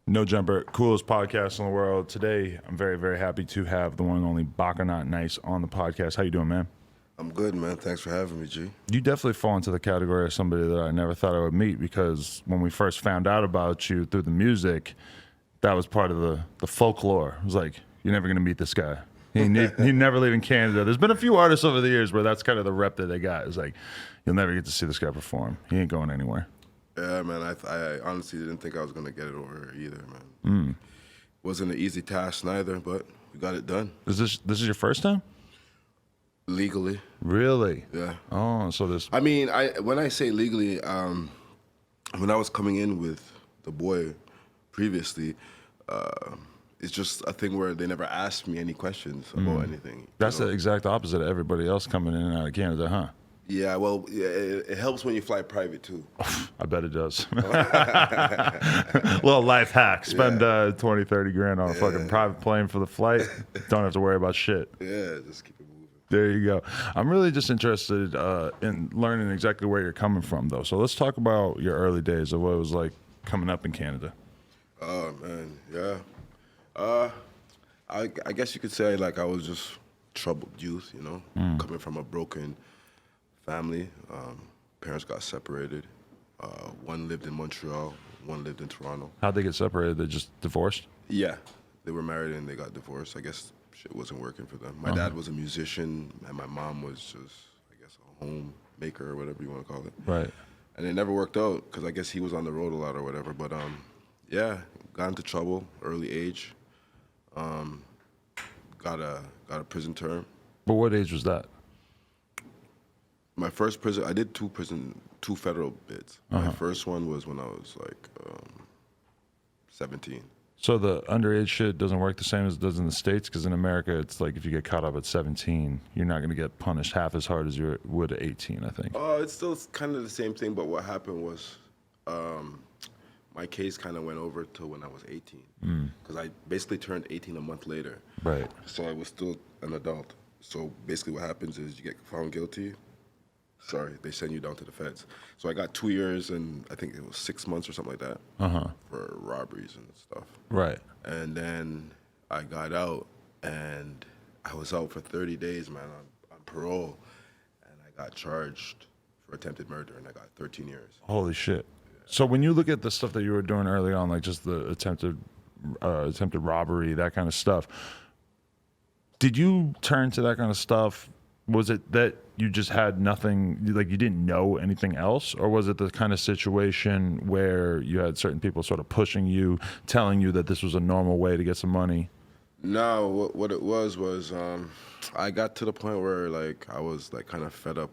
No Jumper, coolest podcast in the world. Today, I'm very, very happy to have the one and only Baka Not Nice on the podcast. How you doing, man? I'm good, man. Thanks for having me, G. You definitely fall into the category of somebody that I never thought I would meet, because when we first found out about you through the music, that was part of the folklore. It was like, you're never going to meet this guy. He never leaving Canada. There's been a few artists over the years where that's kind of the rep that they got. It's like, you'll never get to see this guy perform. He ain't going anywhere. Yeah, man. I honestly didn't think I was gonna get it over here either, man. Wasn't an easy task neither, but we got it done. Is this your first time? Legally. Really? Yeah. Oh, so this. I mean, when I say legally, when I was coming in with the boy previously, it's just a thing where they never asked me any questions about anything. That's the exact opposite of everybody else coming in and out of Canada, huh? Yeah, well, yeah, it helps when you fly private too. I bet it does. Little life hack. Spend 20, 30 grand on a fucking private plane for the flight. Don't have to worry about shit. Yeah, just keep it moving. There you go. I'm really just interested in learning exactly where you're coming from, though. So let's talk about your early days of what it was like coming up in Canada. Oh, man, yeah. I guess you could say like I was just troubled youth, you know, coming from a broken family. Parents got separated. One lived in Montreal, one lived in Toronto. How'd they get separated? They just divorced? Yeah, they were married and they got divorced. I guess shit wasn't working for them. My dad was a musician and my mom was just, I guess, a homemaker or whatever you want to call it. Right. And it never worked out because I guess he was on the road a lot or whatever. But yeah, got into trouble early age. Got a prison term. But what age was that? My first prison, I did two federal bids. My first one was when I was like 17. So the underage shit doesn't work the same as it does in the States? Because in America, it's like if you get caught up at 17, you're not going to get punished half as hard as you would at 18, I think. It's still kind of the same thing, but what happened was my case kind of went over till when I was 18. Because I basically turned 18 a month later. Right. So I was still an adult. So basically what happens is you get found guilty. Sorry, they send you down to the feds. So I got 2 years and I think it was 6 months or something like that for robberies and stuff. Right. And then I got out and I was out for 30 days, man, on parole. And I got charged for attempted murder and I got 13 years. Holy shit. So when you look at the stuff that you were doing early on, like just the attempted robbery, that kind of stuff, did you turn to that kind of stuff? Was it that you just had nothing, like you didn't know anything else? Or was it the kind of situation where you had certain people sort of pushing you, telling you that this was a normal way to get some money? No, what it was I got to the point where like I was like kind of fed up,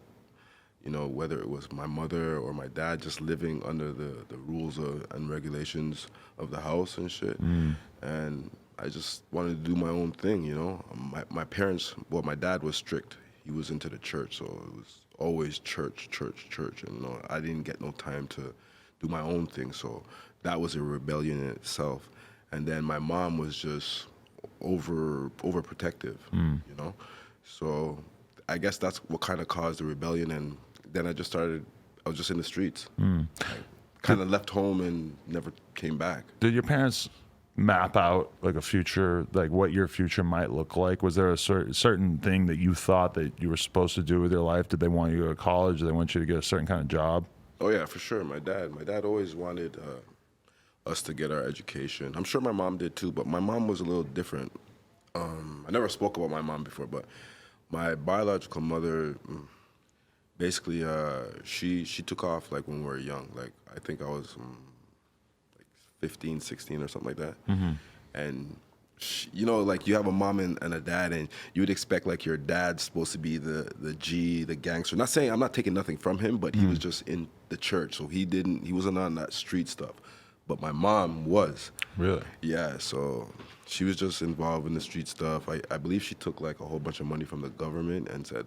you know, whether it was my mother or my dad just living under the rules and regulations of the house and shit. And I just wanted to do my own thing, you know. My parents, well, my dad was strict. He was into the church, so it was always church. And you know, I didn't get no time to do my own thing, so that was a rebellion in itself. And then my mom was just overprotective, you know. So I guess that's what kind of caused the rebellion. And then I was just in the streets. Kind of left home and never came back. Did your parents map out like a future, like what your future might look like? Was there a certain thing that you thought that you were supposed to do with your life? Did they want you to go to college? Did they want you to get a certain kind of job? Oh yeah, for sure. My dad always wanted us to get our education. I'm sure my mom did too, but my mom was a little different. I never spoke about my mom before, but my biological mother, basically, she took off like when we were young. Like I think I was 15, 16 or something like that. And she, you know, like you have a mom and a dad, and you would expect like your dad's supposed to be the G, the gangster. Not saying I'm not taking nothing from him, but he was just in the church, so he wasn't on that street stuff. But my mom was. Really? Yeah, so she was just involved in the street stuff. I believe she took like a whole bunch of money from the government and said,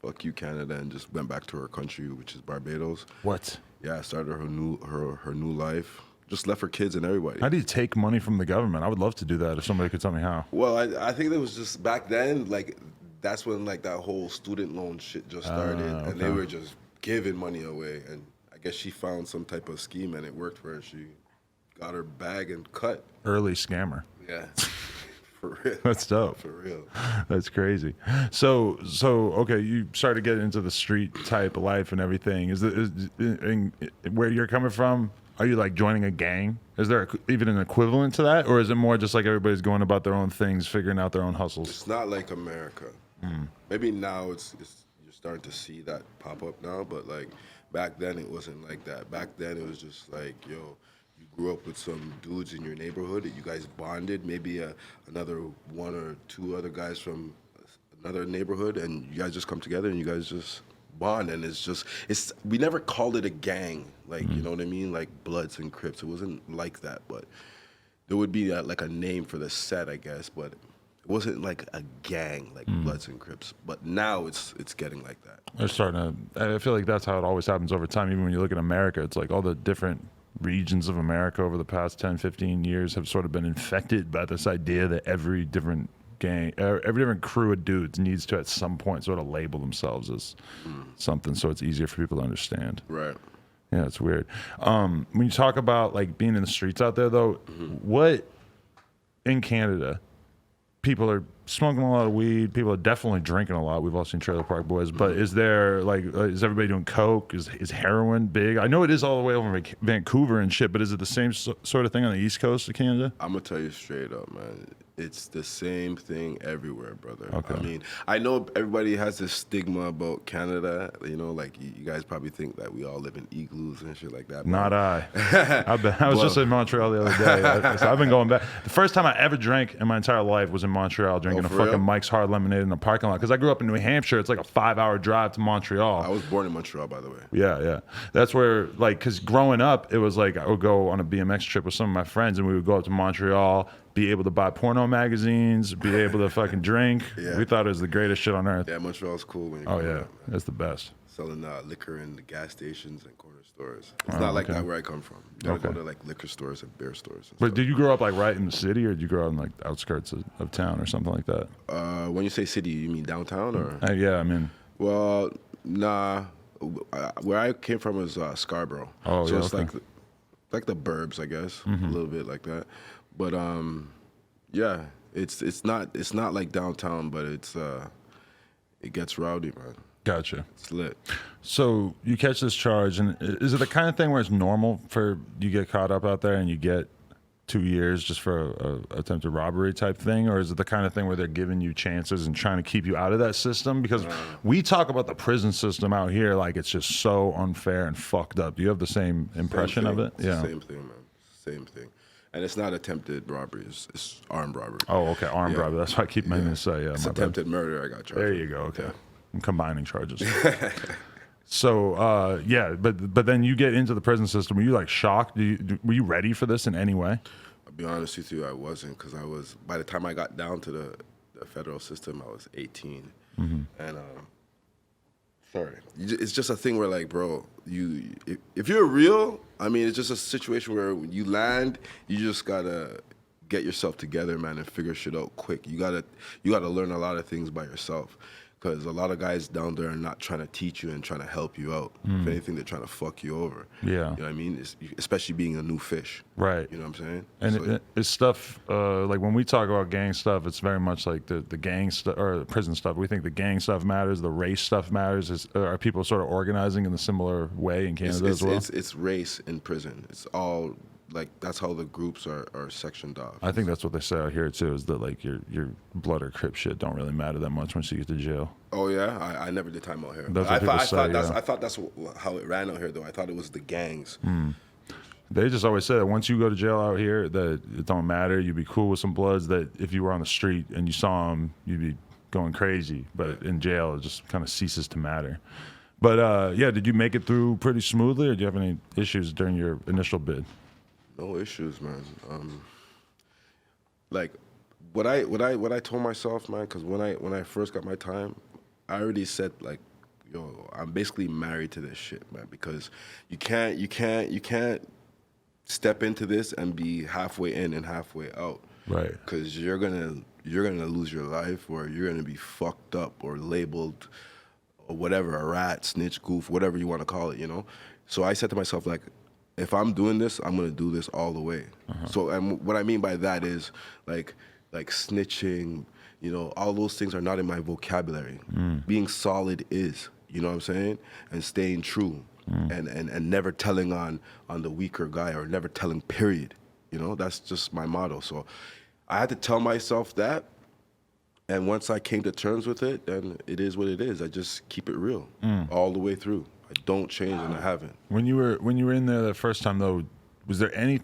fuck you, Canada, and just went back to her country, which is Barbados. What? Yeah, started her new life. Just left her kids and everybody. How do you take money from the government? I would love to do that if somebody could tell me how. Well, I think it was just back then, like, that's when, like, that whole student loan shit just started. Okay. And they were just giving money away. And I guess she found some type of scheme and it worked for her. She got her bag and cut. Early scammer. Yeah. For real. That's dope. For real. That's crazy. So okay, you started getting into the street type of life and everything. Where you're coming from? Are you like joining a gang? Is there even an equivalent to that, or is it more just like everybody's going about their own things, figuring out their own hustles? It's not like America. Maybe now it's you're starting to see that pop up now, but like back then it wasn't like that. Back then it was just like, yo, you grew up with some dudes in your neighborhood that you guys bonded, maybe another one or two other guys from another neighborhood, and you guys just come together and you guys just bond. And we never called it a gang, like, you know what I mean, like Bloods and Crips. It wasn't like that, but there would be like a name for the set, I guess, but it wasn't like a gang like Bloods and Crips. But now it's getting like that. They're starting to. I feel like that's how it always happens over time. Even when you look at America, it's like all the different regions of America over the past 10, 15 years have sort of been infected by this idea that every different gang, every different crew of dudes needs to at some point sort of label themselves as something, so it's easier for people to understand. Right. Yeah, it's weird. When you talk about like being in the streets out there, though, what in Canada, people are smoking a lot of weed. People are definitely drinking a lot. We've all seen Trailer Park Boys. But is there like, is everybody doing coke? Is heroin big? I know it is all the way over in Vancouver and shit. But is it the same sort of thing on the East Coast of Canada? I'm gonna tell you straight up, man. It's the same thing everywhere, brother. Okay. I mean, I know everybody has this stigma about Canada. You know, like you guys probably think that we all live in igloos and shit like that. Not I. I was just in Montreal the other day. So I've been going back. The first time I ever drank in my entire life was in Montreal, drinking a fucking real? Mike's Hard Lemonade in a parking lot. Because I grew up in New Hampshire. It's like a 5-hour drive to Montreal. I was born in Montreal, by the way. Yeah. That's where, like, because growing up, it was like I would go on a BMX trip with some of my friends, and we would go up to Montreal, be able to buy porno magazines, be able to fucking drink. Yeah. We thought it was the greatest shit on earth. Yeah, Montreal's cool when you're Oh, growing yeah. up, man. That's the best. Selling liquor in the gas stations and corner stores. It's not like that where I come from. You gotta go to like liquor stores and beer stores. And But stuff. did you grow up like right in the city, or did you grow up in like the outskirts of town or something like that? When you say city, you mean downtown or? Yeah, I mean, Well, nah. Where I came from was Scarborough. Oh, so yeah, it's okay. like the burbs, I guess, a little bit like that. But yeah, it's not like downtown, but it gets rowdy, man. gotcha. It's lit. So you catch this charge, and is it the kind of thing where it's normal for you get caught up out there and you get 2 years just for a attempted robbery type thing, or is it the kind of thing where they're giving you chances and trying to keep you out of that system? Because we talk about the prison system out here like it's just so unfair and fucked up. Do you have the same impression of it? It's the same thing, man. Same thing. And it's not attempted robbery. It's armed robbery. Oh, okay, armed Yeah. robbery. That's what I keep meaning to say. Yeah, It's my bad. attempted murder. I got charged. There you go. Okay, I'm combining charges. So yeah, but then you get into the prison system. Were you like shocked? Were you ready for this in any way? I'll be honest with you, I wasn't, because by the time I got down to the federal system, I was 18. And sorry, it's just a thing where like, bro, if you're real, I mean, it's just a situation where when you land, you just gotta get yourself together, man, and figure shit out quick. You gotta learn a lot of things by yourself. Because a lot of guys down there are not trying to teach you and trying to help you out. If anything, they're trying to fuck you over. Yeah. You know what I mean? Especially being a new fish. Right. You know what I'm saying? And So, it's stuff like when we talk about gang stuff, it's very much like the gang stuff or the prison stuff. We think the gang stuff matters, the race stuff matters. Are people sort of organizing in a similar way in Canada as well? it's race in prison. It's all like that's how the groups are sectioned off. I think that's what they say out here too. Is that like your blood or crip shit don't really matter that much once you get to jail. Oh yeah, I never did time out here. That's what people say, yeah. I thought that's how it ran out here though. I thought it was the gangs. They just always say that once you go to jail out here, that it don't matter. You'd be cool with some bloods. That if you were on the street and you saw them, you'd be going crazy. But in jail, it just kind of ceases to matter. But yeah, did you make it through pretty smoothly, or do you have any issues during your initial bid? No issues, man. Like what I told myself, man, because when I first got my time, I already said like, yo, I'm basically married to this shit, man, because you can't step into this and be halfway in and halfway out. Right. Because you're gonna lose your life, or you're gonna be fucked up or labeled or whatever, a rat, snitch, goof, whatever you want to call it, you know. So I said to myself, like, if I'm doing this, I'm gonna do this all the way. So, and what I mean by that is like snitching, you know, all those things are not in my vocabulary. Being solid is, you know what I'm saying, and staying true, and never telling on the weaker guy, or never telling. Period. You know, that's just my motto. So, I had to tell myself that. And once I came to terms with it, then it is what it is. I just keep it real all the way through. I don't change, and I haven't. When you were in there the first time though, was there any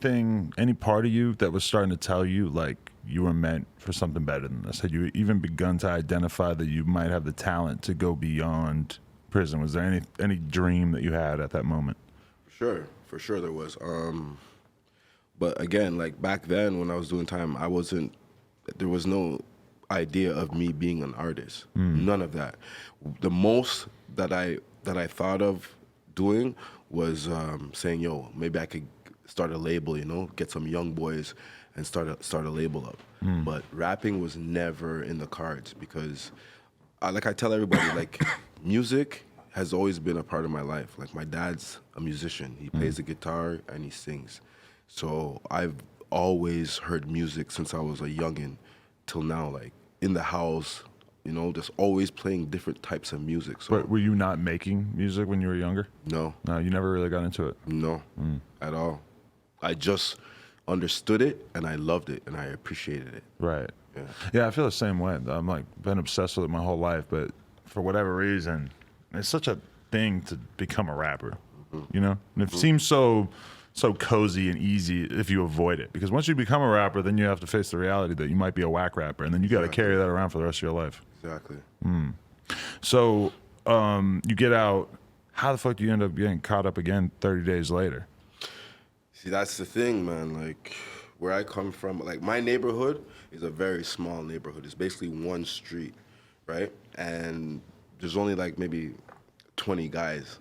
part of you that was starting to tell you like you were meant for something better than this? Had you even begun to identify that you might have the talent to go beyond prison? Was there any dream that you had at that moment? For sure there was. But again, like back then when I was doing time, there was no idea of me being an artist. None of that. The most that I thought of doing was saying, yo, maybe I could start a label, you know, get some young boys and start a label up. But rapping was never in the cards because like I tell everybody, like music has always been a part of my life. Like my dad's a musician. He plays the guitar and he sings. So I've always heard music since I was a youngin' till now, like in the house, you know, just always playing different types of music. So, But were you not making music when you were younger? No, You never really got into it? no, at all. I just understood it and I loved it and I appreciated it. Right. Yeah. Yeah, I feel the same way. I'm like been obsessed with it my whole life, but for whatever reason, it's such a thing to become a rapper, you know? And it seems so cozy and easy if you avoid it. Because once you become a rapper, then you have to face the reality that you might be a whack rapper, and then you got to carry that around for the rest of your life. Exactly. So you get out. How the fuck do you end up getting caught up again 30 days later? See, that's the thing, man. Like, where I come from, like, my neighborhood is a very small neighborhood. It's basically one street, right? And there's only, like, maybe 20 guys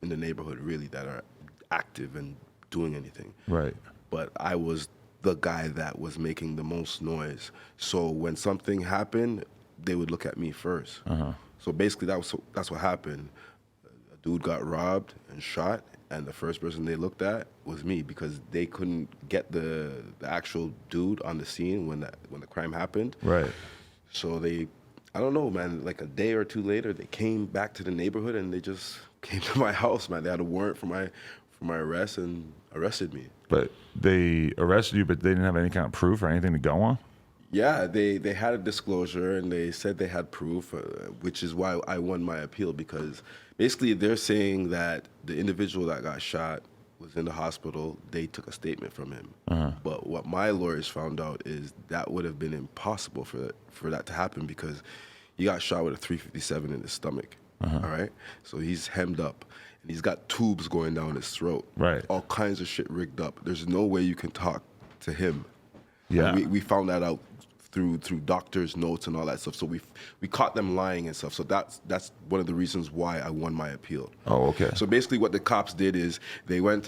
in the neighborhood, really, that are active and doing anything. Right. But I was the guy that was making the most noise. So when something happened, they would look at me first. So basically, that's what happened. A dude got robbed and shot, and the first person they looked at was me because they couldn't get the actual dude on the scene when the crime happened. Right. So I don't know, man, like a day or two later, they came back to the neighborhood and they just came to my house, man. They had a warrant for my arrest and arrested me. But they arrested you, but they didn't have any kind of proof or anything to go on? Yeah, they had a disclosure and they said they had proof, which is why I won my appeal, because basically they're saying that the individual that got shot was in the hospital. They took a statement from him. But what my lawyers found out is that would have been impossible for that to happen because he got shot with a .357 in his stomach. All right? So he's hemmed up. And he's got tubes going down his throat. Right. All kinds of shit rigged up. There's no way you can talk to him. Yeah. And we found that out through doctors' notes and all that stuff. So we caught them lying and stuff. So that's one of the reasons why I won my appeal. Oh, okay. So basically, what the cops did is they went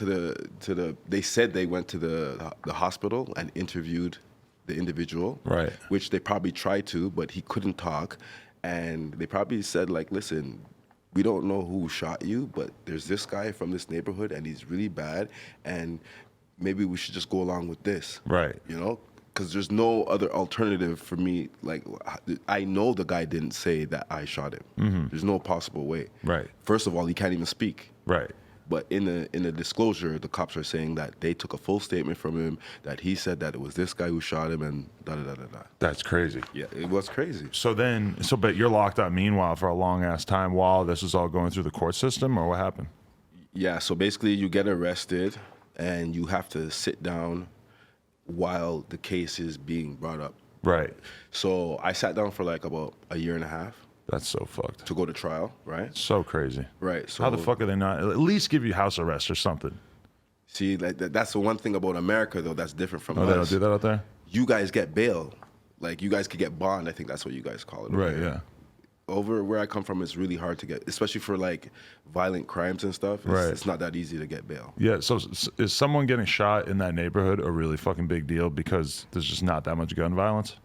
they said they went to the hospital and interviewed the individual. Right. Which they probably tried to, but he couldn't talk, and they probably said like, listen, we don't know who shot you, but there's this guy from this neighborhood and he's really bad, and maybe we should just go along with this. Right. You know? Because there's no other alternative for me. Like, I know the guy didn't say that I shot him. There's no possible way. Right. First of all, he can't even speak. Right. But in the disclosure, the cops are saying that they took a full statement from him, that he said that it was this guy who shot him, and da-da-da-da-da. That's crazy. Yeah, it was crazy. But you're locked up meanwhile for a long ass time while this is all going through the court system, or what happened? Yeah, so basically you get arrested and you have to sit down while the case is being brought up. Right. So I sat down for like about a year and a half That's so fucked. to go to trial, right? So crazy. Right. So How the fuck are they not at least give you house arrest or something? See, like that's the one thing about America though that's different from Oh, us. they don't do that out there? You guys get bail. Like you guys could get bond. I think that's what you guys call it. Right, okay? yeah. Over where I come from, it's really hard to get, especially for like violent crimes and stuff. Right. It's not that easy to get bail. Yeah, so is someone getting shot in that neighborhood a really fucking big deal because there's just not that much gun violence?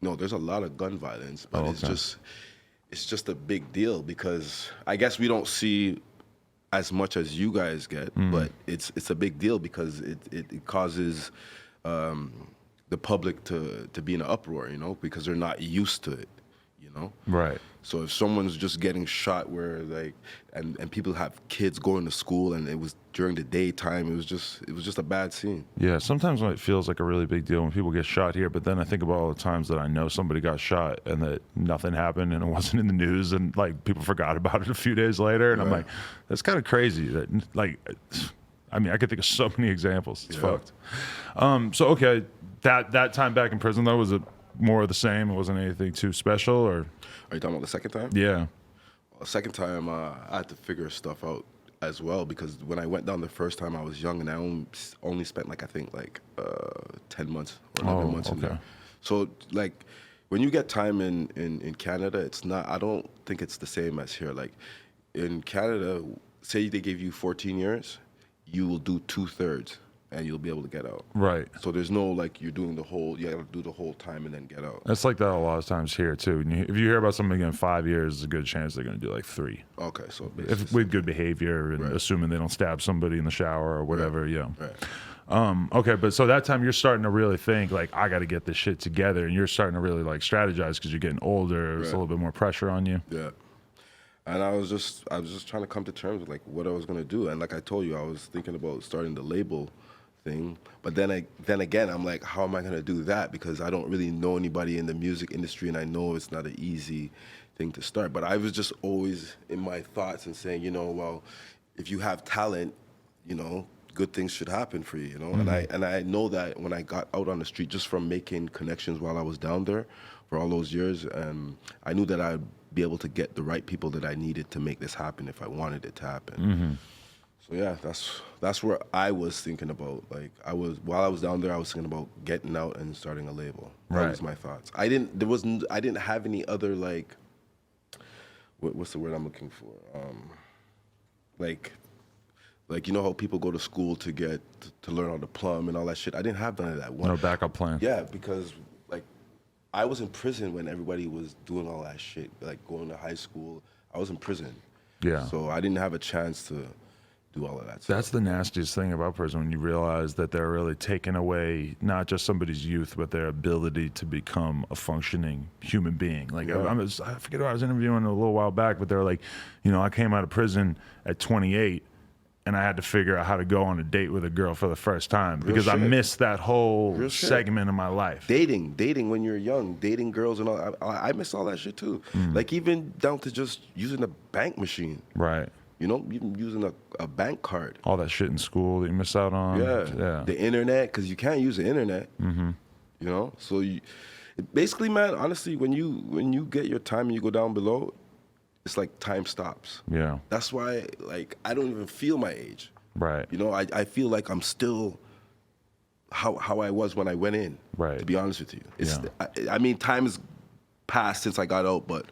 No, there's a lot of gun violence, but Oh, it's okay. just a big deal because I guess we don't see as much as you guys get, but it's a big deal because it causes the public to be in an uproar, because they're not used to it, Right. So if someone's just getting shot where like and people have kids going to school and it was during the daytime, it was just a bad scene. Yeah, sometimes when it feels like a really big deal when people get shot here, but then I think about all the times that I know somebody got shot and that nothing happened and it wasn't in the news and like people forgot about it a few days later, and I'm like, that's kind of crazy. That like, I mean, I could think of so many examples. It's fucked. So okay, that time back in prison though, was it more of the same? It wasn't anything too special, or? Are you talking about the second time? Yeah. The second time, I had to figure stuff out as well because when I went down the first time, I was young and I only spent like I think 10 months or 11 months in there. So like when you get time in Canada, it's not. I don't think it's the same as here. Like in Canada, say they give you 14 years, you will do 2/3 and you'll be able to get out. Right. So there's no like you gotta do the whole time and then get out. That's like that a lot of times here too. If you hear about somebody getting 5 years, there's a good chance they're going to do like 3. Okay, so If with good behavior and assuming they don't stab somebody in the shower or whatever, Right. Okay, but so that time you're starting to really think like I got to get this shit together, and you're starting to really like strategize because you're getting older. There's a little bit more pressure on you. Yeah. And I was just trying to come to terms with like what I was gonna do. And like I told you, I was thinking about starting the label thing. But then again, I'm like, how am I gonna do that? Because I don't really know anybody in the music industry, and I know it's not an easy thing to start. But I was just always in my thoughts and saying, well, if you have talent, good things should happen for you, And I know that when I got out on the street, just from making connections while I was down there for all those years, I knew that I'd be able to get the right people that I needed to make this happen if I wanted it to happen. So yeah, that's where I was thinking about. Like while I was down there, I was thinking about getting out and starting a label. That was my thoughts. I didn't have any other like what's the word I'm looking for? Like how people go to school to learn how to plumb and all that shit. I didn't have none of that. No backup plan. Yeah, because like I was in prison when everybody was doing all that shit. Like going to high school, I was in prison. Yeah. So I didn't have a chance to do all of that stuff. That's the nastiest thing about prison, when you realize that they're really taking away not just somebody's youth, but their ability to become a functioning human being. Like I forget who I was interviewing a little while back, but they were like, I came out of prison at 28 and I had to figure out how to go on a date with a girl for the first time because I missed that whole segment of my life. Dating when you're young, dating girls and all. I missed all that shit too. Like even down to just using a bank machine. Right. Even using a bank card. All that shit in school that you miss out on. Yeah. The internet, because you can't use the internet. So basically, man, honestly, when you get your time and you go down below, it's like time stops. Yeah. That's why, like, I don't even feel my age. Right. I feel like I'm still how I was when I went in. Right. To be honest with you, I mean, time has passed since I got out, but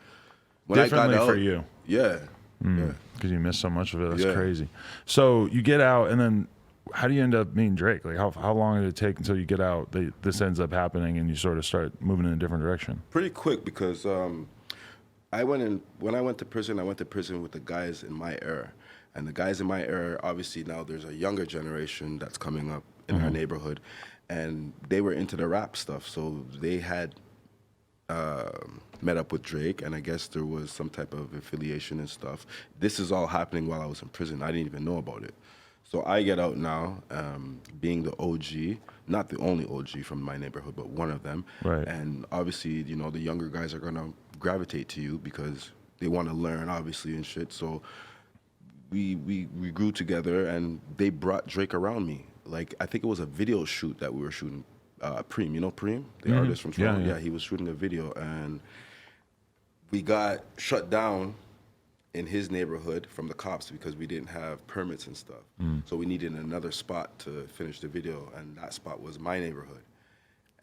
when differently I got out, for you. Yeah. Yeah. Because you missed so much of it. That's crazy. So you get out, and then how do you end up meeting Drake? Like, how long did it take until you get out? This ends up happening, and you sort of start moving in a different direction. Pretty quick, because when I went to prison, I went to prison with the guys in my era, and the guys in my era, obviously now there's a younger generation that's coming up in our neighborhood, and they were into the rap stuff, so they had met up with Drake, and I guess there was some type of affiliation and stuff. This is all happening while I was in prison. I didn't even know about it. So I get out now, being the OG, not the only OG from my neighborhood, but one of them. Right. And obviously, the younger guys are gonna gravitate to you because they want to learn, obviously, and shit. So we grew together, and they brought Drake around me. Like, I think it was a video shoot that we were shooting. Preem, Preem, the artist from Toronto? Yeah, he was shooting a video, and we got shut down in his neighborhood from the cops because we didn't have permits and stuff. So we needed another spot to finish the video, and that spot was my neighborhood.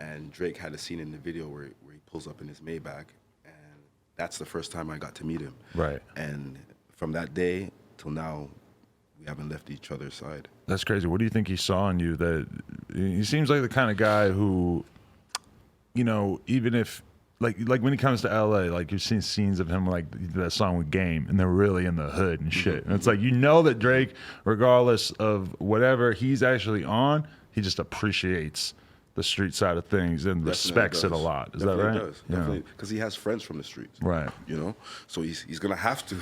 And Drake had a scene in the video where he pulls up in his Maybach, and that's the first time I got to meet him. Right. And from that day till now, we haven't left each other's side. That's crazy. What do you think he saw in you? That he seems like the kind of guy who, even if like when he comes to LA, like you've seen scenes of him like that song with Game, and they're really in the hood and shit. And it's like, you know that Drake, regardless of whatever he's actually on, he just appreciates the street side of things and respects it a lot. Is that right? Does. Definitely, because he has friends from the streets. Right. You know, so he's gonna have to.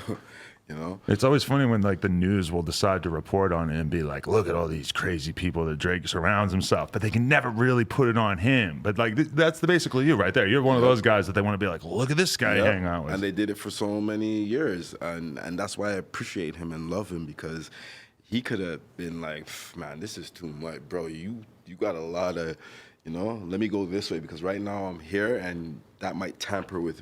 You know, it's always funny when like the news will decide to report on it and be like, look at all these crazy people that Drake surrounds himself, but they can never really put it on him. But like that's basically you right there. You're one of those guys that they want to be like, look at this guy hanging out with. And they did it for so many years, and that's why I appreciate him and love him, because he could have been like, man, this is too much, bro. You got a lot of, let me go this way, because right now I'm here and that might tamper with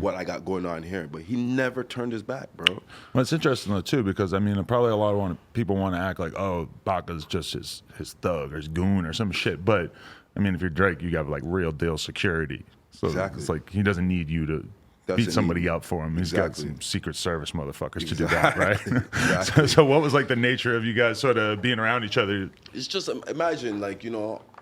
what I got going on here. But he never turned his back, bro. Well, it's interesting though too, because I mean, probably a lot of people want to act like, oh, Baka's just his thug or his goon or some shit. But I mean, if you're Drake, you got like real deal security. So it's like he doesn't need you to beat somebody up for him. He's got some Secret Service motherfuckers to do that, right? Exactly. So what was like the nature of you guys sort of being around each other? It's just, imagine like,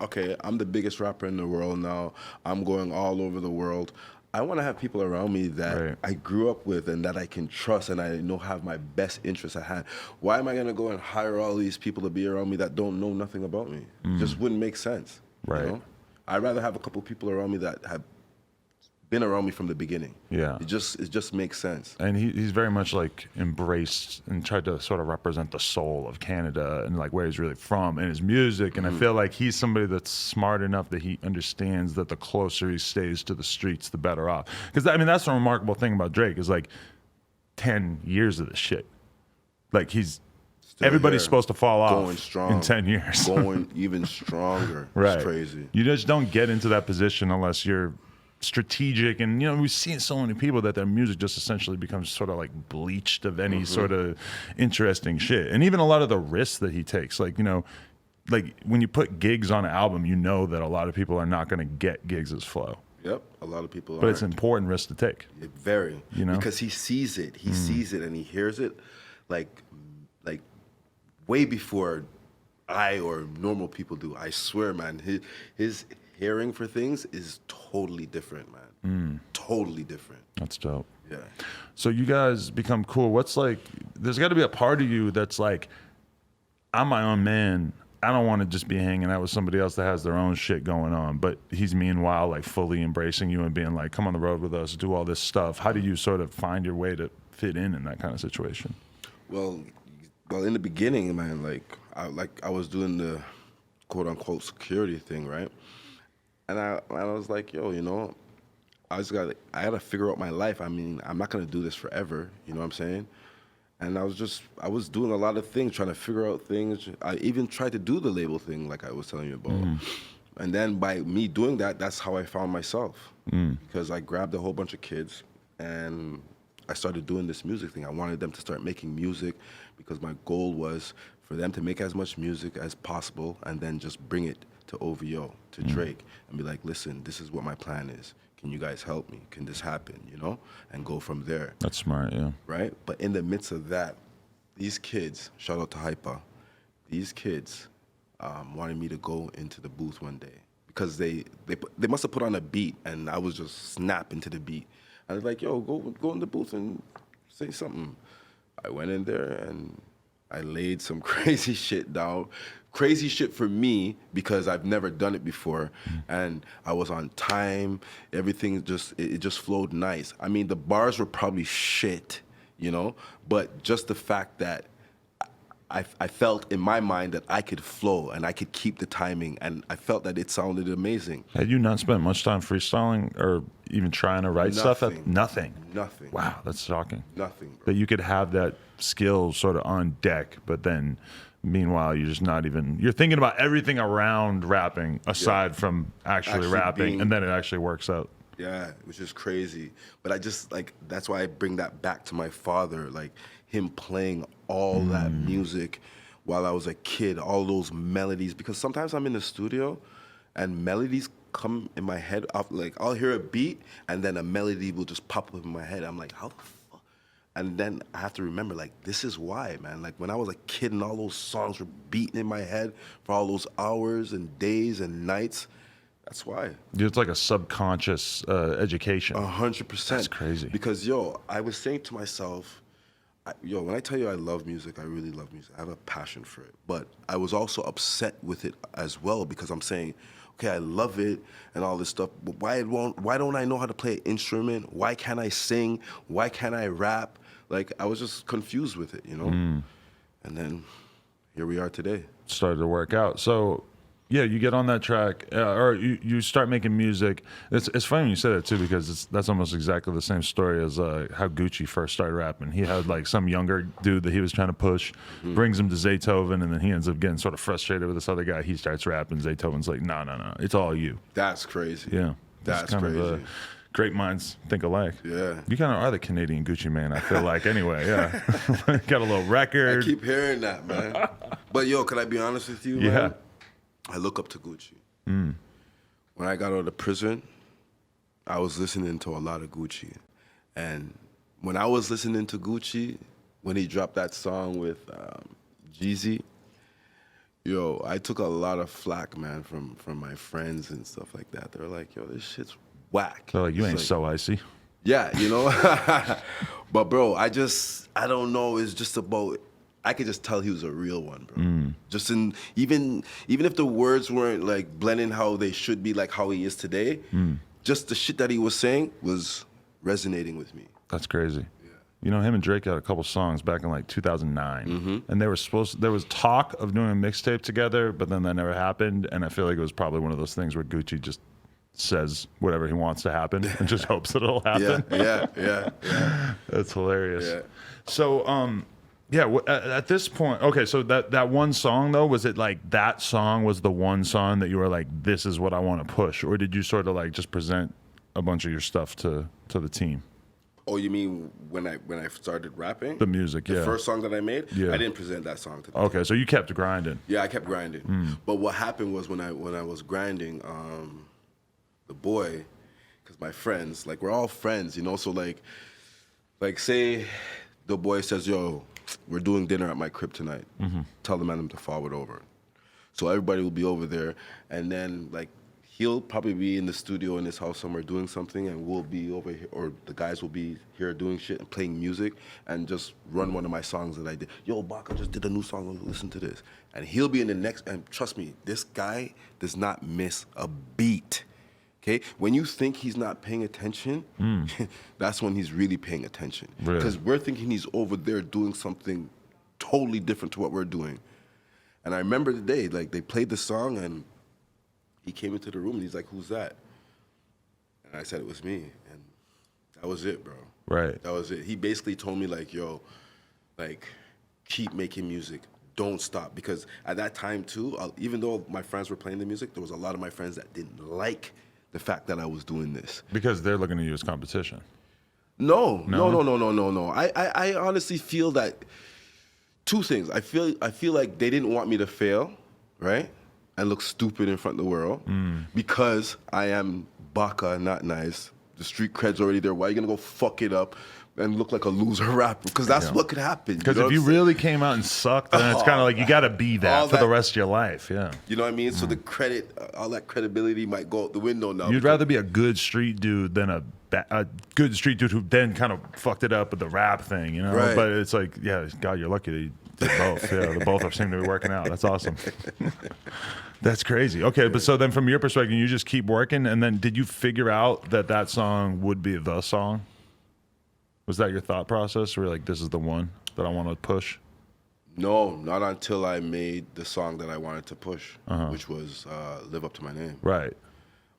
okay, I'm the biggest rapper in the world now. I'm going all over the world. I want to have people around me that I grew up with and that I can trust and I know have my best interests at hand. Why am I going to go and hire all these people to be around me that don't know nothing about me? It just wouldn't make sense. Right. I'd rather have a couple people around me that have been around me from the beginning. Yeah. It just makes sense. And he's very much like embraced and tried to sort of represent the soul of Canada and like where he's really from and his music. And I feel like he's somebody that's smart enough that he understands that the closer he stays to the streets, the better off. Because I mean, that's the remarkable thing about Drake is like 10 years of this shit. Like everybody's supposed to fall off going strong in 10 years. Going even stronger. Right. It's crazy. You just don't get into that position unless you're strategic, and we've seen so many people that their music just essentially becomes sort of like bleached of any sort of interesting shit. And even a lot of the risks that he takes, like like when you put gigs on an album, that a lot of people are not going to get gigs' flow. Yep, a lot of people but it's an important risk to take. Very, because he sees it, sees it and he hears it like way before I or normal people do. I swear, man, his hearing for things is totally different, man. Totally different. That's dope. Yeah. So you guys become cool. What's like, there's got to be a part of you that's like, I'm my own man. I don't want to just be hanging out with somebody else that has their own shit going on. But he's meanwhile like fully embracing you and being like, come on the road with us, do all this stuff. How do you sort of find your way to fit in that kind of situation? Well, in the beginning, man, I was doing the quote unquote security thing, right? And I was like, yo, I gotta figure out my life. I mean, I'm not gonna do this forever. You know what I'm saying? And I was doing a lot of things, trying to figure out things. I even tried to do the label thing, like I was telling you about. And then by me doing that, that's how I found myself. Because I grabbed a whole bunch of kids and I started doing this music thing. I wanted them to start making music because my goal was for them to make as much music as possible and then just bring it to OVO, to Drake, and be like, listen, this is what my plan is. Can you guys help me? Can this happen, And go from there. That's smart, yeah. Right? But in the midst of that, these kids, shout out to Hypa, these kids wanted me to go into the booth one day because they must have put on a beat and I was just snapping to the beat. I was like, yo, go in the booth and say something. I went in there and I laid some crazy shit down. Crazy shit for me because I've never done it before, and I was on time. Everything just flowed nice. I mean, the bars were probably shit, but just the fact that I felt in my mind that I could flow and I could keep the timing, and I felt that it sounded amazing. Had you not spent much time freestyling or even trying to write stuff? Nothing. Nothing. Wow, that's shocking. Nothing, bro. That you could have that skill sort of on deck, but then meanwhile you're just not even, you're thinking about everything around rapping aside from actually rapping, and then it actually works out. Yeah, which is crazy. But I just that's why I bring that back to my father, like him playing all that music while I was a kid, all those melodies, because sometimes I'm in the studio and melodies come in my head off, like I'll hear a beat and then a melody will just pop up in my head. I'm like, how the fuck? And then I have to remember, like, this is why, man. Like when I was a kid and all those songs were beating in my head for all those hours and days and nights, That's why. It's like a subconscious education. 100%. That's crazy. Because I was saying to myself, when I tell you I love music, I really love music. I have a passion for it. But I was also upset with it as well because I'm saying, okay, I love it and all this stuff, but why don't I know how to play an instrument? Why can't I sing? Why can't I rap? Like, I was just confused with it, And then here we are today. Started to work out. So, yeah, you get on that track, or you start making music. It's funny when you say that too, because that's almost exactly the same story as how Gucci first started rapping. He had like some younger dude that he was trying to push, brings him to Zaytoven, and then he ends up getting sort of frustrated with this other guy. He starts rapping. Zaytoven's like, no, it's all you. That's crazy. Yeah, that's kind crazy. Of, great minds think alike. Yeah. You kind of are the Canadian Gucci man, I feel like, anyway. Yeah. Got a little record. I keep hearing that, man. But can I be honest with you, man? Yeah. I look up to Gucci. When I got out of prison, I was listening to a lot of Gucci. And when I was listening to Gucci, when he dropped that song with Jeezy, I took a lot of flack, man, from my friends and stuff like that. They were like, this shit's whack. They're like, you ain't so icy. Yeah, But, bro, I don't know. It's just about... I could just tell he was a real one, bro. Just even if the words weren't like blending how they should be, like how he is today, just the shit that he was saying was resonating with me. That's crazy. Yeah. Him and Drake had a couple songs back in like 2009, and there was talk of doing a mixtape together, but then that never happened. And I feel like it was probably one of those things where Gucci just says whatever he wants to happen and just hopes that it'll happen. Yeah. That's hilarious. Yeah. So, at this point, okay, so that one song, though, was it like that song was the one song that you were like, this is what I want to push? Or did you sort of like just present a bunch of your stuff to the team? Oh, you mean when I started rapping? The music, The first song that I made? Yeah. I didn't present that song to them. Okay, so you kept grinding. Yeah, I kept grinding. But what happened was when I was grinding, the boy, because my friends, like we're all friends, so like say the boy says, yo, we're doing dinner at my crib tonight. Tell the man to forward over. So everybody will be over there, and then like he'll probably be in the studio in his house somewhere doing something, and we'll be over here, or the guys will be here doing shit and playing music, and just run one of my songs that I did. Yo, Baka just did a new song. Listen to this, and he'll be in the next. And trust me, this guy does not miss a beat. Okay, when you think he's not paying attention, that's when he's really paying attention. Because we're thinking he's over there doing something totally different to what we're doing. And I remember the day, like they played the song and he came into the room and he's like, who's that? And I said it was me. And that was it, bro. Right. That was it. He basically told me like, yo, like keep making music. Don't stop. Because at that time too, even though my friends were playing the music, there was a lot of my friends that didn't like the fact that I was doing this. Because they're looking at you as competition. No. I honestly feel that two things. I feel like they didn't want me to fail, right? And look stupid in front of the world because I am Baka, not nice. The street cred's already there. Why are you gonna go fuck it up and look like a loser rapper? Because that's what could happen. Because if you really came out and sucked, then it's kind of like you got to be that for the rest of your life. Yeah. You know what I mean? So the credit, all that credibility might go out the window now. You'd rather be a good street dude than a good street dude who then kind of fucked it up with the rap thing, Right. But it's like, yeah, God, you're lucky that you did both. Yeah, the both seem to be working out. That's awesome. That's crazy. Okay, but so then from your perspective, you just keep working, and then did you figure out that song would be the song? Was that your thought process? Where you're like, this is the one that I want to push? No, not until I made the song that I wanted to push, which was Live Up to My Name. Right.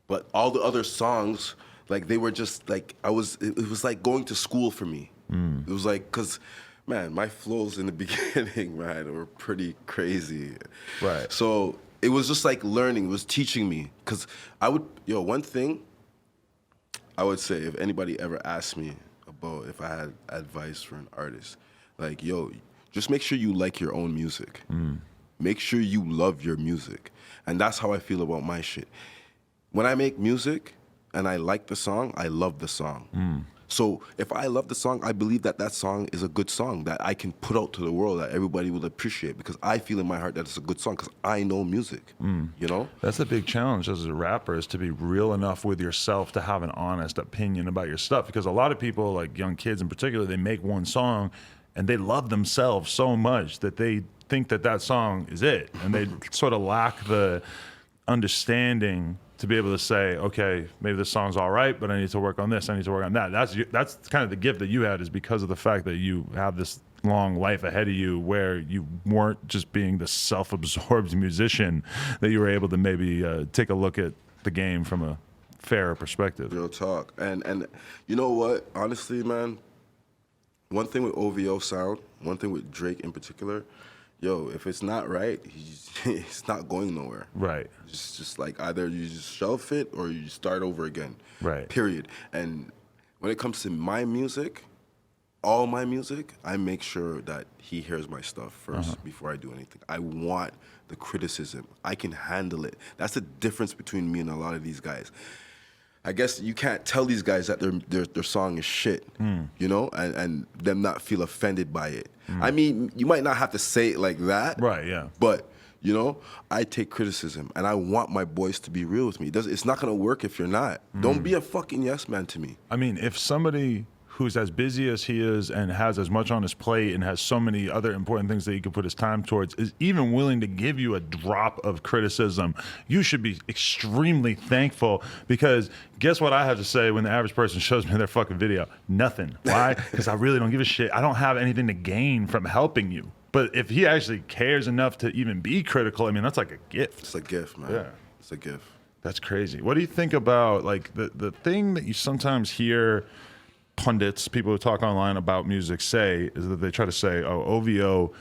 But all the other songs, like they were just like, it was like going to school for me. It was like, because, man, my flows in the beginning, man, were pretty crazy. Right. So it was just like learning, it was teaching me. Because one thing I would say, if anybody ever asked me about if I had advice for an artist, like, yo, just make sure you like your own music. Make sure you love your music. And that's how I feel about my shit. When I make music and I like the song, I love the song. So if I love the song, I believe that that song is a good song that I can put out to the world that everybody will appreciate because I feel in my heart that it's a good song because I know music. You know? That's the big challenge as a rapper is to be real enough with yourself to have an honest opinion about your stuff. Because a lot of people, like young kids in particular, they make one song and they love themselves so much that they think that that song is it. And they sort of lack the understanding to be able to say, okay, maybe this song's all right, but I need to work on this. I need to work on that. That's kind of the gift that you had is because of the fact that you have this long life ahead of you where you weren't just being the self-absorbed musician, that you were able to maybe take a look at the game from a fairer perspective. Real talk. And you know what? Honestly, man, one thing with OVO sound, one thing with Drake in particular, yo, if it's not right, it's not going nowhere. Right. Just like either you just shelf it or you start over again. Right. Period. And when it comes to my music, all my music, I make sure that he hears my stuff first before I do anything. I want the criticism. I can handle it. That's the difference between me and a lot of these guys. I guess you can't tell these guys that their song is shit, you know, and them not feel offended by it. I mean, you might not have to say it like that. Right, yeah. But, you know, I take criticism, and I want my boys to be real with me. It's not going to work if you're not. Don't be a fucking yes man to me. I mean, if somebody who's as busy as he is and has as much on his plate and has so many other important things that he can put his time towards is even willing to give you a drop of criticism, you should be extremely thankful because guess what I have to say when the average person shows me their fucking video? Nothing. Why? Because I really don't give a shit. I don't have anything to gain from helping you. But if he actually cares enough to even be critical, I mean, that's like a gift. It's a gift, man. Yeah. It's a gift. That's crazy. What do you think about like the thing that you sometimes hear pundits, people who talk online about music say is that they try to say, oh, OVO,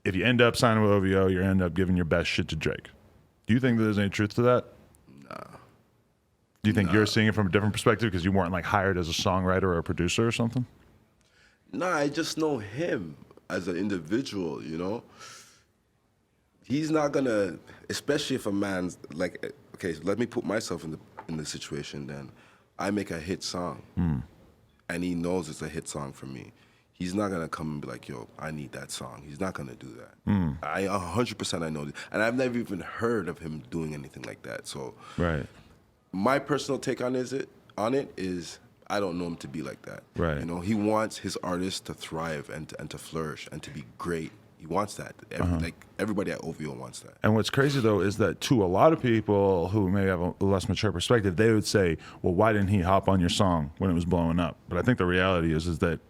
if you end up signing with OVO, you end up giving your best shit to Drake. Do you think that there's any truth to that? Nah. Do you think you're seeing it from a different perspective because you weren't like hired as a songwriter or a producer or something? Nah, I just know him as an individual, you know? He's not gonna, especially if a man's like, okay, let me put myself in the situation then. I make a hit song. And he knows it's a hit song for me. He's not gonna come and be like, yo, I need that song. He's not gonna do that. I 100% I know this. And I've never even heard of him doing anything like that. So Right. my personal take on it is I don't know him to be like that. Right. You know, he wants his artists to thrive and to flourish and to be great. He wants that. Like everybody at OVO wants that. And what's crazy though is that to a lot of people who maybe have a less mature perspective, they would say, well, why didn't he hop on your song when it was blowing up? But I think the reality is that,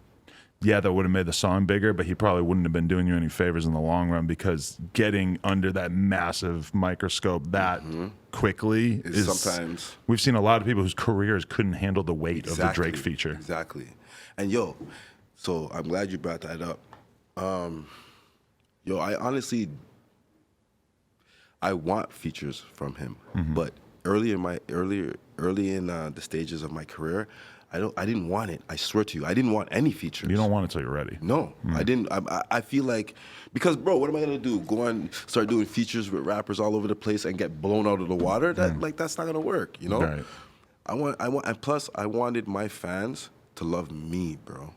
yeah, that would have made the song bigger, but he probably wouldn't have been doing you any favors in the long run because getting under that massive microscope that quickly is sometimes. We've seen a lot of people whose careers couldn't handle the weight of the Drake feature. Exactly. And yo, so I'm glad you brought that up. Yo, I honestly, I want features from him, but early in the stages of my career, I didn't want it. I swear to you, I didn't want any features. You don't want it till you're ready. No, I didn't. I feel like, because bro, what am I gonna do? Go and start doing features with rappers all over the place and get blown out of the water? That's not gonna work. You know. Right. And plus I wanted my fans to love me, bro.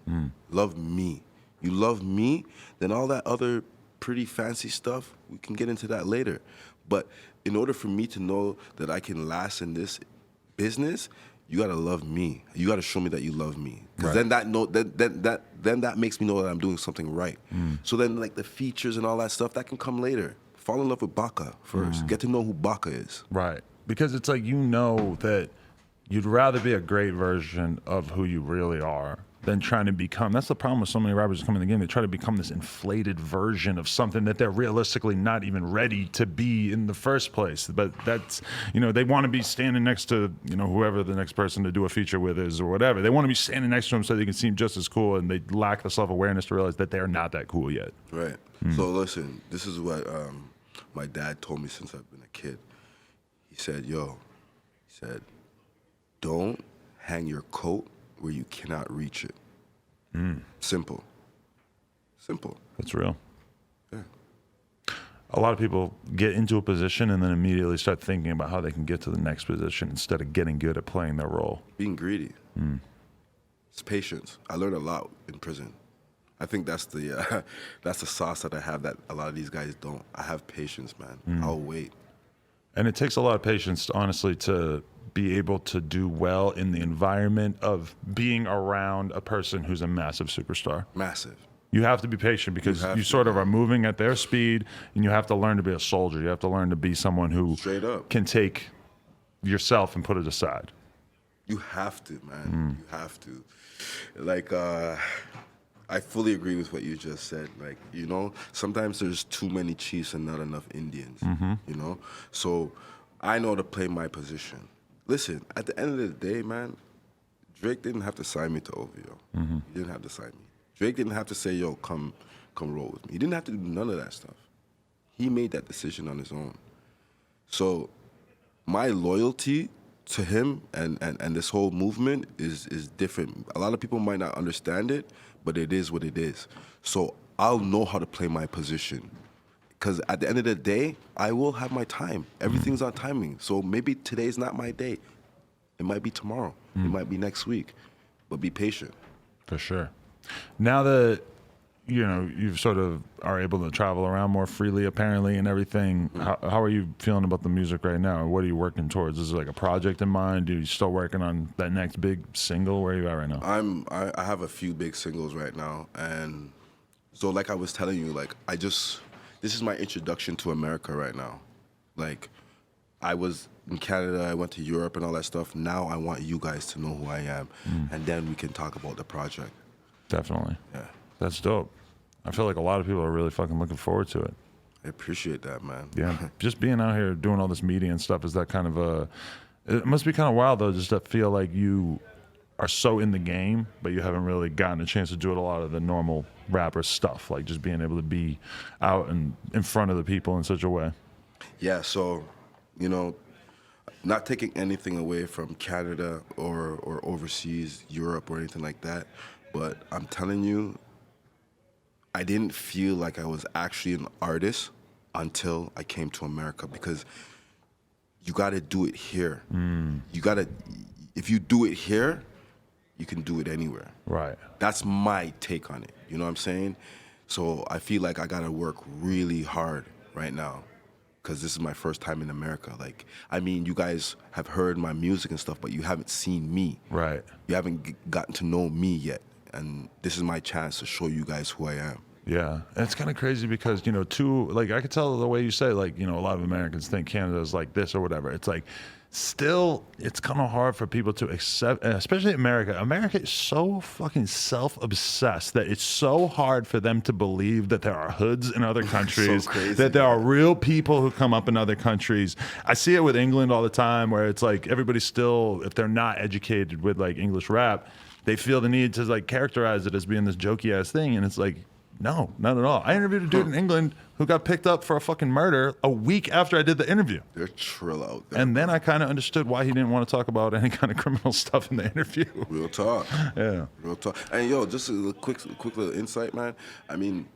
Love me. You love me, then all that other pretty fancy stuff, we can get into that later. But in order for me to know that I can last in this business, you gotta love me. You gotta show me that you love me, because then that makes me know that I'm doing something right. So then, like the features and all that stuff, that can come later. Fall in love with Baka first. Get to know who Baka is. Right, because it's like, you know that you'd rather be a great version of who you really are than trying to become. That's the problem with so many rappers who come in the game. They try to become this inflated version of something that they're realistically not even ready to be in the first place. But that's, you know, they want to be standing next to, you know, whoever the next person to do a feature with is or whatever. They want to be standing next to them so they can seem just as cool, and they lack the self-awareness to realize that they're not that cool yet. Right. So listen, this is what my dad told me since I've been a kid. He said, don't hang your coat where you cannot reach it. Simple. That's real. Yeah. A lot of people get into a position and then immediately start thinking about how they can get to the next position instead of getting good at playing their role. Being greedy. It's patience. I learned a lot in prison. I think that's the that's the sauce that I have that a lot of these guys don't. I have patience, man. I'll wait. And it takes a lot of patience, honestly, to be able to do well in the environment of being around a person who's a massive superstar. Massive. You have to be patient because you sort of are moving at their speed, and you have to learn to be a soldier. You have to learn to be someone who Straight up can take yourself and put it aside. You have to, man. You have to. Like, I fully agree with what you just said. Like, you know, sometimes there's too many chiefs and not enough Indians, you know? So I know to play my position. Listen, at the end of the day, man, Drake didn't have to sign me to OVO. He didn't have to sign me. Drake didn't have to say, yo, come roll with me. He didn't have to do none of that stuff. He made that decision on his own. So my loyalty to him and this whole movement is different. A lot of people might not understand it, but it is what it is. So I'll know how to play my position. Because at the end of the day, I will have my time. Everything's on timing. So maybe today's not my day. It might be tomorrow. It might be next week. But be patient. For sure. Now that, you know, you sort of are able to travel around more freely, apparently, and everything, how are you feeling about the music right now? What are you working towards? Is it like a project in mind? Are you still working on that next big single? Where are you at right now? I have a few big singles right now. And so like I was telling you, like this is my introduction to America right now. Like, I was in Canada, I went to Europe and all that stuff. Now I want you guys to know who I am. And then we can talk about the project. Definitely. Yeah. That's dope. I feel like a lot of people are really fucking looking forward to it. I appreciate that, man. Yeah. Just being out here doing all this media and stuff, is that kind of it must be kind of wild though, just to feel like you are so in the game, but you haven't really gotten a chance to do it a lot of the normal rapper stuff, like just being able to be out and in front of the people in such a way. Yeah, so, you know, not taking anything away from Canada or overseas, Europe or anything like that, but I'm telling you, I didn't feel like I was actually an artist until I came to America, because you got to do it here. You got to, if you do it here, you can do it anywhere. Right. That's my take on it. You know what I'm saying? So I feel like I got to work really hard right now, because this is my first time in America. Like, I mean, you guys have heard my music and stuff, but you haven't seen me. Right. You haven't gotten to know me yet. And this is my chance to show you guys who I am. Yeah, and it's kind of crazy because, you know, like I could tell the way you say, like, you know, a lot of Americans think Canada's like this or whatever. It's like, still, it's kind of hard for people to accept, especially America. America is so fucking self-obsessed that it's so hard for them to believe that there are hoods in other countries, So crazy, that there are real people who come up in other countries. I see it with England all the time, where it's like everybody's still, if they're not educated with like English rap, they feel the need to like characterize it as being this jokey ass thing, and it's like, no, not at all. I interviewed a dude in England who got picked up for a fucking murder a week after I did the interview. They're trill out there. And then I kind of understood why he didn't want to talk about any kind of criminal stuff in the interview. Real talk. Yeah. Real talk. And yo, just a quick little insight, man. I mean,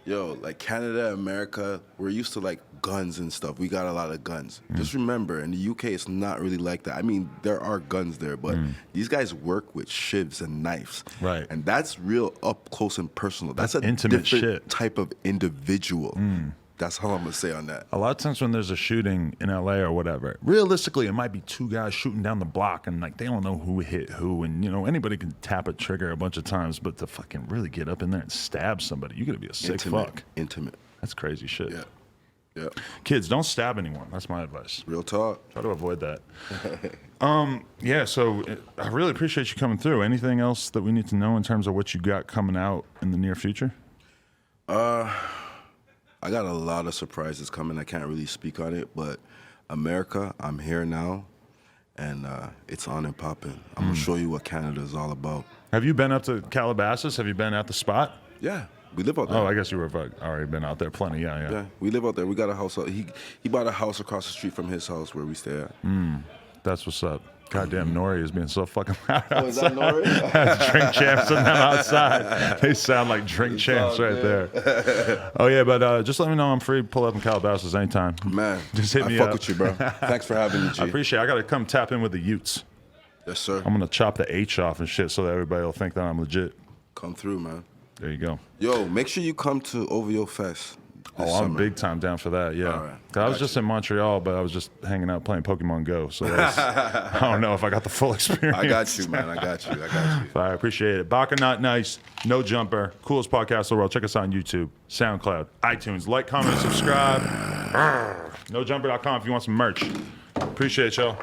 yo, like Canada, America, we're used to like guns and stuff. We got a lot of guns. Just remember, in the UK, it's not really like that. I mean, there are guns there, but these guys work with shivs and knives. Right. And that's real up close and personal. That's a intimate different shit. type of individual. That's all I'm going to say on that. A lot of times when there's a shooting in LA or whatever, realistically, it might be two guys shooting down the block and like they don't know who hit who. And, you know, anybody can tap a trigger a bunch of times, but to fucking really get up in there and stab somebody, you got to be a sick fuck. Intimate. That's crazy shit. Yeah. Yeah. Kids, don't stab anyone. That's my advice. Real talk. Try to avoid that. Yeah, so I really appreciate you coming through. Anything else that we need to know in terms of what you got coming out in the near future? I got a lot of surprises coming. I can't really speak on it, but America, I'm here now, and it's on and popping. I'm going to show you what Canada is all about. Have you been up to Calabasas? Have you been at the spot? Yeah, we live out there. Oh, I guess you were already been out there plenty. Yeah. Yeah, we live out there. We got a house. He bought a house across the street from his house where we stay at. That's what's up. Goddamn, Nori is being so fucking loud outside. Oh, is that Nori? That's Drink Champs and them outside. They sound like Drink Champs right there. Oh, yeah, but just let me know I'm free. Pull up in Calabasas anytime. Man, Just hit me I fuck up. with you, bro. Thanks for having me, G. I appreciate it. I got to come tap in with the Utes. Yes, sir. I'm gonna chop the H off and shit so that everybody will think that I'm legit. Come through, man. There you go. Yo, make sure you come to OVO Fest. I'm summer. big time down for that. Yeah, All right. 'Cause I was just in Montreal, but I was just hanging out playing Pokemon Go. So I don't know if I got the full experience. I got you, man. I got you. I appreciate it. Baka Not Nice, No Jumper, coolest podcast in the world. Check us out on YouTube, SoundCloud, iTunes. Like, comment, subscribe. NoJumper.com if you want some merch. Appreciate y'all.